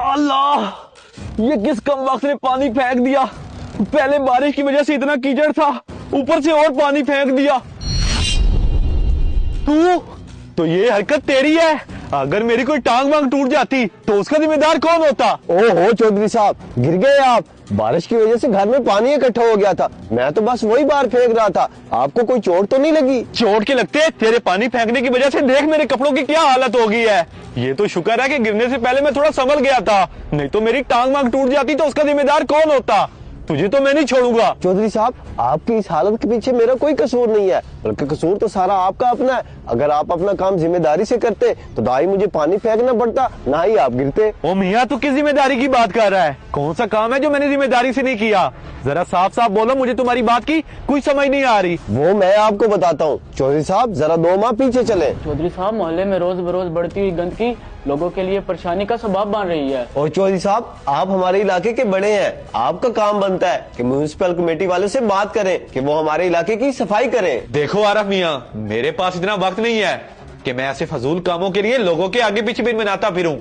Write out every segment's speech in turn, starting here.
اللہ یہ किस कम वक्त ने पानी फेंक दिया। पहले बारिश की वजह से इतना कीचड़ था, ऊपर से और पानी फेंक दिया। तू तो ये हरकत तेरी है। अगर मेरी कोई टांग वांग टूट जाती तो उसका जिम्मेदार कौन होता। ओहो चौधरी साहब, गिर गए आप। बारिश की वजह से घर में पानी इकट्ठा हो गया था, मैं तो बस वही बार फेंक रहा था। आपको कोई चोट तो नहीं लगी? चोट के लगते तेरे पानी फेंकने की वजह से देख मेरे कपड़ों की क्या हालत हो गई है। ये तो शुक्र है कि गिरने से पहले मैं थोड़ा संभल गया था, नहीं तो मेरी टांग वांग टूट जाती तो उसका जिम्मेदार कौन होता। तुझे तो मैं नहीं छोड़ूंगा। चौधरी साहब, आपकी इस हालत के पीछे मेरा कोई कसूर नहीं है, बल्कि कसूर तो सारा आपका अपना है। अगर आप अपना काम जिम्मेदारी से करते तो ना ही मुझे पानी फेंकना पड़ता, ना ही आप गिरते। ओ मियाँ, तू किस जिम्मेदारी की बात कर रहा है? कौन सा काम है जो मैंने जिम्मेदारी से नहीं किया? जरा साफ साफ बोलो, मुझे तुम्हारी बात की कोई समझ नहीं आ रही। वो मैं आपको बताता हूँ। चौधरी साहब जरा 2 माह पीछे चले। चौधरी साहब, मोहल्ले में रोज बरोज बढ़ती हुई गंदगी लोगों के लिए परेशानी का सबब बन रही है। और चौधरी साहब, आप हमारे इलाके के बड़े हैं, आपका काम बनता है कि म्यूनिसिपल कमेटी वालों से बात करें कि वो हमारे इलाके की सफाई करें। देखो आरफ मियाँ, मेरे पास इतना वक्त नहीं है कि मैं ऐसे फजूल कामों के लिए लोगों के आगे पीछे बिन बनाता फिरूं।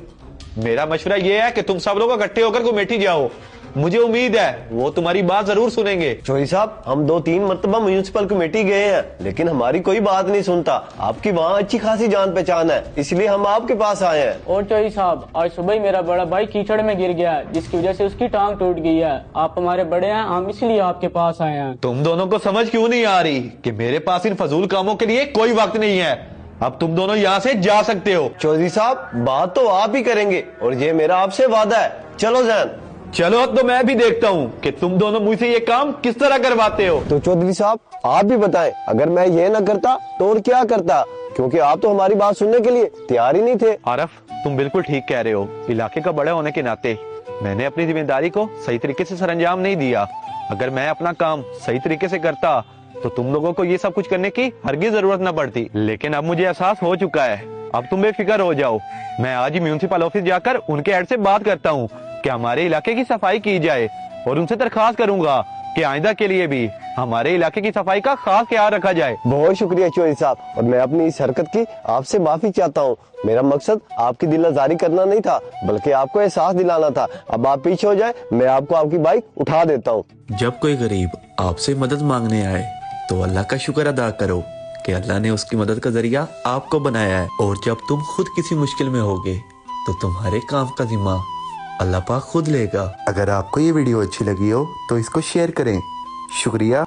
मेरा मशवरा ये है कि तुम सब लोग इकट्ठे होकर कमेटी जाओ। मुझे उम्मीद है वो तुम्हारी बात जरूर सुनेंगे। चौधरी साहब, हम 2-3 मरतबा म्यूनिसिपल कमेटी गए हैं, लेकिन हमारी कोई बात नहीं सुनता। आपकी वहाँ अच्छी खासी जान पहचान है, इसलिए हम आपके पास आए हैं। और चौधरी साहब, आज सुबह ही मेरा बड़ा भाई कीचड़ में गिर गया, जिसकी वजह से उसकी टांग टूट गई है। आप हमारे बड़े हैं, हम इसलिए आपके पास आए हैं। तुम दोनों को समझ क्यों नहीं आ रही कि मेरे पास इन फजूल कामों के लिए कोई वक्त नहीं है। अब तुम दोनों यहाँ से जा सकते हो। चौधरी साहब, बात तो आप ही करेंगे और ये मेरा आपसे वादा है। चलो जैन। चलो तो मैं भी देखता हूँ कि तुम दोनों मुझसे ये काम किस तरह करवाते हो। तो चौधरी साहब, आप भी बताएं, अगर मैं ये न करता तो और क्या करता, क्योंकि आप तो हमारी बात सुनने के लिए तैयार ही नहीं थे। आरफ, तुम बिल्कुल ठीक कह रहे हो। इलाके का बड़ा होने के नाते मैंने अपनी जिम्मेदारी को सही तरीके से सरअंजाम नहीं दिया। अगर मैं अपना काम सही तरीके से करता तो तुम लोगों को ये सब कुछ करने की हरगिज जरूरत न पड़ती। लेकिन अब मुझे एहसास हो चुका है। अब तुम बेफिक्र हो जाओ। मैं आज ही म्यूनिसिपल ऑफिस जाकर उनके हेड से बात करता हूँ कि हमारे इलाके की सफाई की जाए, और उनसे दरखास्त करूंगा कि आइंदा के लिए भी हमारे इलाके की सफाई का खास ख्याल रखा जाए। बहुत शुक्रिया चौधरी साहब, और मैं अपनी इस हरकत की आपसे माफी चाहता हूँ। मेरा मकसद आपकी दिल आजारी करना नहीं था, बल्कि आपको एहसास दिलाना था। अब आप पीछे हो जाए, मैं आपको आपकी बाइक उठा देता हूँ। जब कोई गरीब आपसे मदद मांगने आए तो अल्लाह का शुक्र अदा करो कि अल्लाह ने उसकी मदद का जरिया आपको बनाया है। और जब तुम खुद किसी मुश्किल में होगे तो तुम्हारे काम का जिम्मा अल्लाह पाक खुद लेगा। अगर आपको ये वीडियो अच्छी लगी हो तो इसको शेयर करें। शुक्रिया।